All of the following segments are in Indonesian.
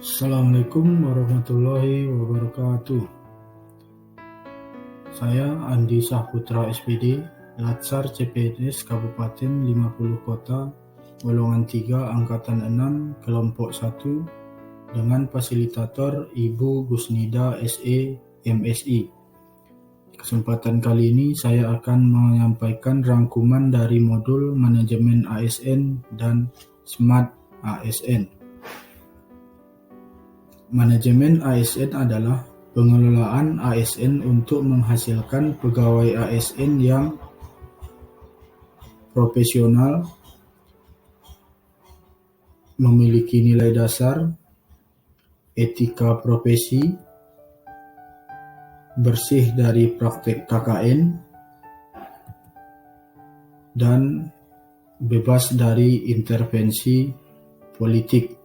Assalamualaikum warahmatullahi wabarakatuh. Saya Andi Sahputra SPD, Latsar CPNS Kabupaten 50 Kota, Golongan 3 Angkatan 6, Kelompok 1, dengan fasilitator Ibu Gusnida SE, MSI. Kesempatan kali ini saya akan menyampaikan rangkuman dari modul Manajemen ASN dan Smart ASN. Manajemen ASN adalah pengelolaan ASN untuk menghasilkan pegawai ASN yang profesional, memiliki nilai dasar, etika profesi, bersih dari praktek KKN, dan bebas dari intervensi politik.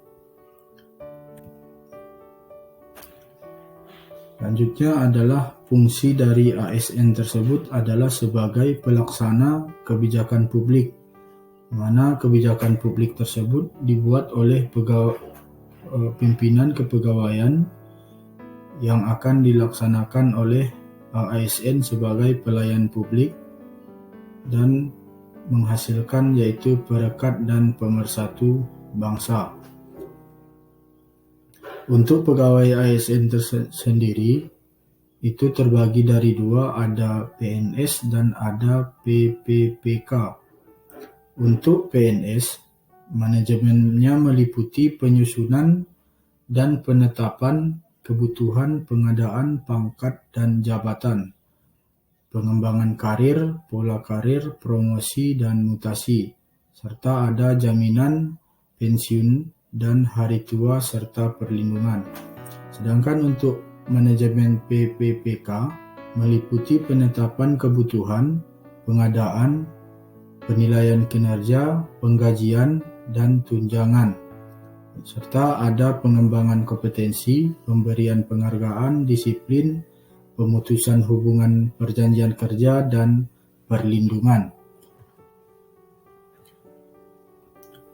Selanjutnya adalah fungsi dari ASN tersebut adalah sebagai pelaksana kebijakan publik, mana kebijakan publik tersebut dibuat oleh pimpinan kepegawaian yang akan dilaksanakan oleh ASN sebagai pelayan publik dan menghasilkan yaitu perekat dan pemersatu bangsa. Untuk pegawai ASN sendiri itu terbagi dari dua, ada PNS dan ada PPPK. Untuk PNS, manajemennya meliputi penyusunan dan penetapan kebutuhan pengadaan pangkat dan jabatan, pengembangan karir, pola karir, promosi dan mutasi, serta ada jaminan pensiun dan hari tua serta perlindungan. Sedangkan untuk manajemen PPPK meliputi penetapan kebutuhan, pengadaan, penilaian kinerja, penggajian, dan tunjangan, serta ada pengembangan kompetensi, pemberian penghargaan, disiplin, pemutusan hubungan perjanjian kerja, dan perlindungan.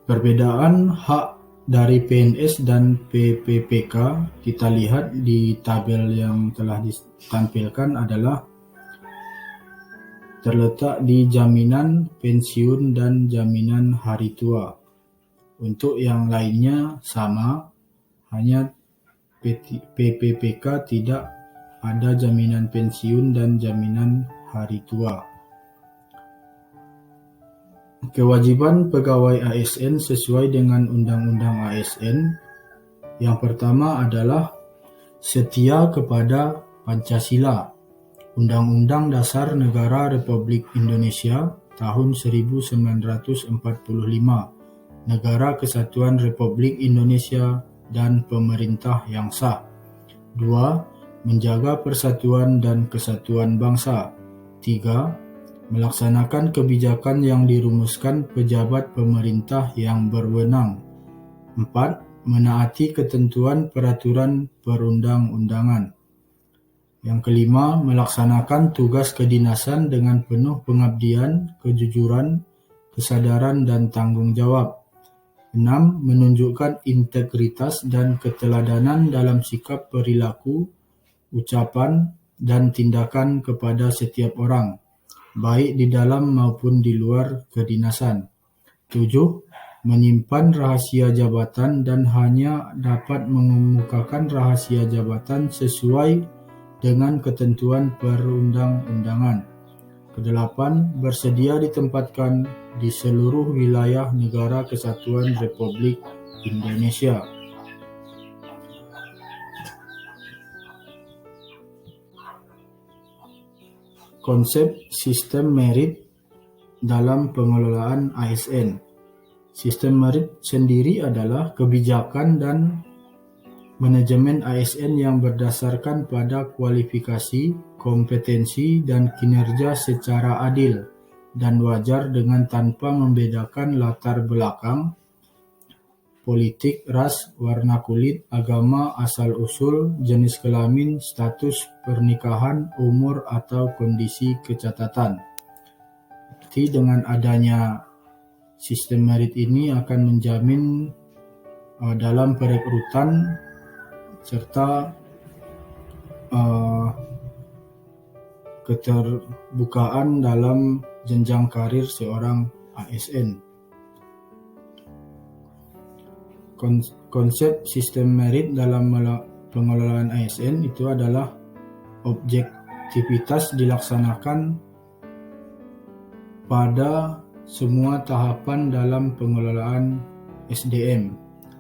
Perbedaan hak dari PNS dan PPPK kita lihat di tabel yang telah ditampilkan adalah terletak di jaminan pensiun dan jaminan hari tua. Untuk yang lainnya sama, hanya PPPK tidak ada jaminan pensiun dan jaminan hari tua. Kewajiban pegawai ASN sesuai dengan Undang-Undang ASN. Yang pertama adalah setia kepada Pancasila, Undang-Undang Dasar Negara Republik Indonesia tahun 1945, Negara Kesatuan Republik Indonesia dan pemerintah yang sah. 2. Menjaga persatuan dan kesatuan bangsa. 3. Melaksanakan kebijakan yang dirumuskan pejabat pemerintah yang berwenang. 4. Menaati ketentuan peraturan perundang-undangan. Yang kelima, melaksanakan tugas kedinasan dengan penuh pengabdian, kejujuran, kesadaran, dan tanggung jawab. 6. Menunjukkan integritas dan keteladanan dalam sikap perilaku, ucapan, dan tindakan kepada setiap orang, baik di dalam maupun di luar kedinasan. 7. Menyimpan rahasia jabatan dan hanya dapat mengemukakan rahasia jabatan sesuai dengan ketentuan perundang-undangan. 8. Bersedia ditempatkan di seluruh wilayah Negara Kesatuan Republik Indonesia. Konsep sistem merit dalam pengelolaan ASN. Sistem merit sendiri adalah kebijakan dan manajemen ASN yang berdasarkan pada kualifikasi, kompetensi, dan kinerja secara adil dan wajar dengan tanpa membedakan latar belakang, politik, ras, warna kulit, agama, asal-usul, jenis kelamin, status pernikahan, umur, atau kondisi kecatatan. Jadi dengan adanya sistem merit ini akan menjamin dalam perekrutan serta keterbukaan dalam jenjang karir seorang ASN. Konsep sistem merit dalam pengelolaan ASN itu adalah objektivitas dilaksanakan pada semua tahapan dalam pengelolaan SDM.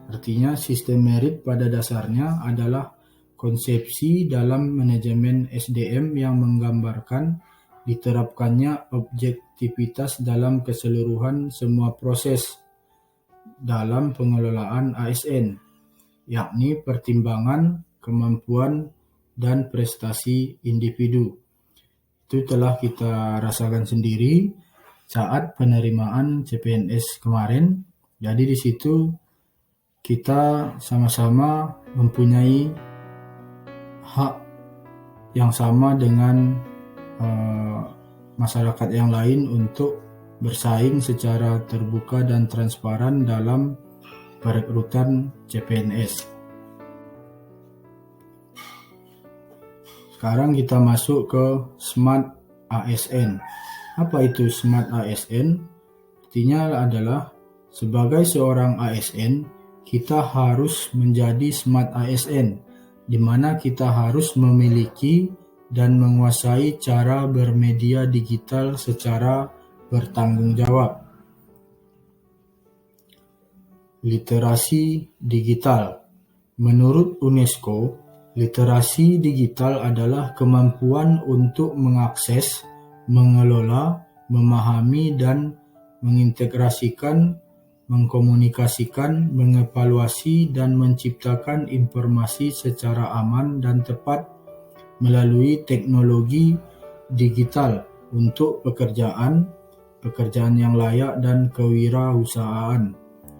Artinya sistem merit pada dasarnya adalah konsepsi dalam manajemen SDM yang menggambarkan diterapkannya objektivitas dalam keseluruhan semua proses dalam pengelolaan ASN, yakni pertimbangan, kemampuan, dan prestasi individu. Itu telah kita rasakan sendiri saat penerimaan CPNS kemarin. Jadi di situ kita sama-sama mempunyai hak yang sama dengan masyarakat yang lain untuk bersaing secara terbuka dan transparan dalam perekrutan CPNS. Sekarang kita masuk ke Smart ASN. Apa itu Smart ASN? Artinya adalah sebagai seorang ASN, kita harus menjadi Smart ASN, di mana kita harus memiliki dan menguasai cara bermedia digital secara bertanggung jawab. Literasi digital. Menurut UNESCO, literasi digital adalah kemampuan untuk mengakses, mengelola, memahami, dan mengintegrasikan, mengkomunikasikan, mengevaluasi, dan menciptakan informasi secara aman dan tepat melalui teknologi digital untuk pekerjaan yang layak dan kewirausahaan.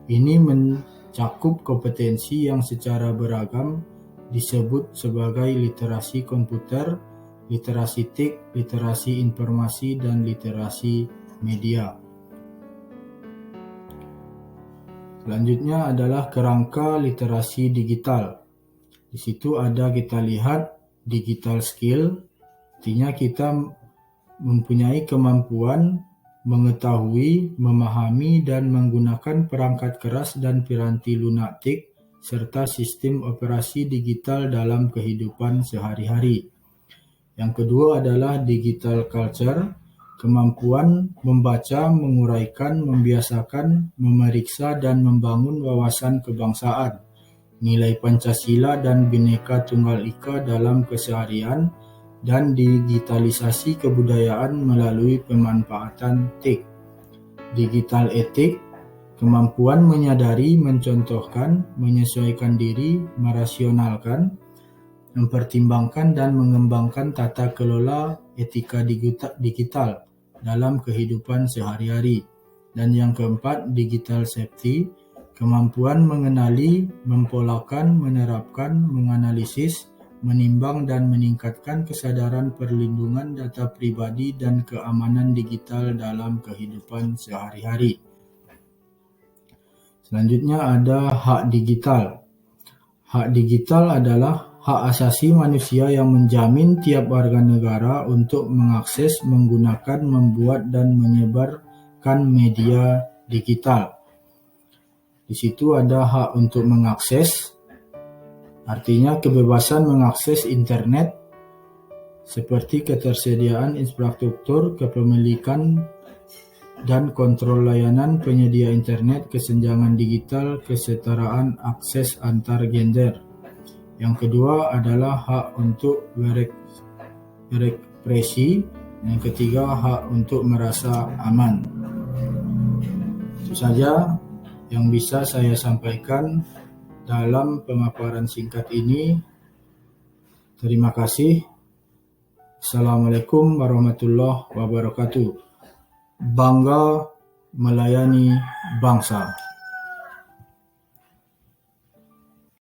Ini mencakup kompetensi yang secara beragam disebut sebagai literasi komputer, literasi TIK, literasi informasi, dan literasi media. Selanjutnya adalah kerangka literasi digital. Di situ kita lihat digital skill, artinya kita mempunyai kemampuan mengetahui, memahami, dan menggunakan perangkat keras dan piranti lunak TIK serta sistem operasi digital dalam kehidupan sehari-hari. Yang kedua adalah digital culture, kemampuan membaca, menguraikan, membiasakan, memeriksa, dan membangun wawasan kebangsaan, nilai Pancasila dan Bhinneka Tunggal Ika dalam keseharian, dan digitalisasi kebudayaan melalui pemanfaatan TIK. Digital etik, kemampuan menyadari, mencontohkan, menyesuaikan diri, merasionalkan, mempertimbangkan, dan mengembangkan tata kelola etika digital dalam kehidupan sehari-hari. Dan yang keempat, digital safety, kemampuan mengenali, mempolakan, menerapkan, menganalisis, menimbang, dan meningkatkan kesadaran perlindungan data pribadi dan keamanan digital dalam kehidupan sehari-hari. Selanjutnya ada hak digital. Hak digital adalah hak asasi manusia yang menjamin tiap warga negara untuk mengakses, menggunakan, membuat, dan menyebarkan media digital. Di situ ada hak untuk mengakses, artinya kebebasan mengakses internet seperti ketersediaan infrastruktur, kepemilikan, dan kontrol layanan penyedia internet, kesenjangan digital, kesetaraan akses antar gender. Yang kedua adalah hak untuk berekspresi. Yang ketiga, hak untuk merasa aman. Itu saja yang bisa saya sampaikan dalam pemaparan singkat ini. Terima kasih. Assalamualaikum warahmatullahi wabarakatuh. Bangga melayani bangsa.